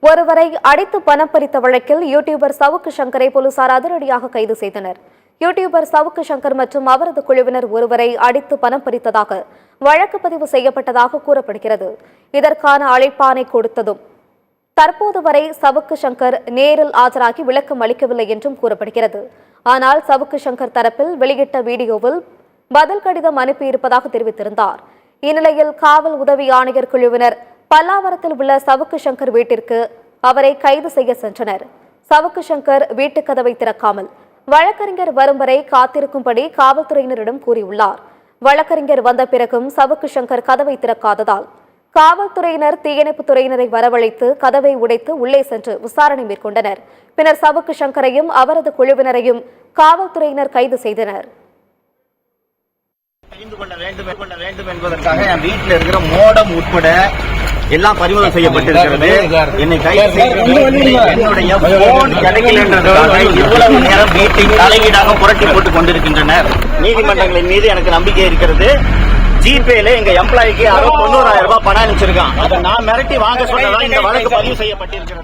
ஒருவரை அடித்து பணம் பறித்த வழக்கில் யூடியூபர் சவுக்கு சங்கரை போலீசார் அதிரடியாக கைது செய்தனர். யூடியூபர் சவுக்கு சங்கர் மற்றும் அவரது குழுவினர் ஒருவரை அடித்து பணம் பறித்ததாக வழக்கு பதிவு செய்யப்பட்டதாக கூறப்படுகிறது. இதற்கான அழைப்பாணை கொடுத்ததும் தற்போது வரை சவுக்கு சங்கர் நேரில் ஆஜராகி விளக்கம் அளிக்கவில்லை என்றும் கூறப்படுகிறது. ஆனால் சவுக்கு சங்கர் தரப்பில் வெளியிட்ட வீடியோவில் பதில் கடிதம் அனுப்பியிருப்பதாக தெரிவித்திருந்தார். இந்நிலையில் காவல் உதவி ஆணையர் குழுவினர் பல்லாவரத்தில் உள்ள சவுக்கு சங்கர் வீட்டிற்கு அவரை கைது செய்ய சென்றனர். சவுக்கு சங்கர் வீட்டு கதவை திறக்காமல் வழக்கறிஞர் வரும் வரை காத்திருக்கும்படி காவல்துறையினரிடம் கூறியுள்ளார். வழக்கறிஞர் வந்த பிறகும் சவுக்கு சங்கர் கதவை திறக்காததால் காவல்துறையினர் தீயணைப்பு துறையினரை வரவழைத்து கதவை உடைத்து உள்ளே சென்று விசாரணை மேற்கொண்டனர். பின்னர் சவுக்கு சங்கரையும் அவரது குழுவினரையும் காவல்துறையினர் கைது செய்தனர். தெரிந்து கொள்ள வேண்டும் என்பதற்காக என் வீட்டில் இருக்கிற மோடம் உட்பட எல்லாம் பறிமுதல் செய்யப்பட்டிருக்கிறது. என்னை கைது செய்து என்னுடைய போன் கிடைக்கலன்றதுக்காக இவ்வளவு நேரம் வீட்டை தலையீடாக புரட்டி போட்டுக் கொண்டிருக்கின்றனர். நீதிமன்றங்களின் மீது எனக்கு நம்பிக்கை இருக்கிறது. ஜிபேல எங்க எம்ப்ளாய்க்கு 91,000 ரூபாய் பணம் அனுப்பிச்சிருக்கான். அதை நான் மிரட்டி வாங்க சொன்னதான் இந்த வழக்கு பதிவு செய்யப்பட்டிருக்கிறது.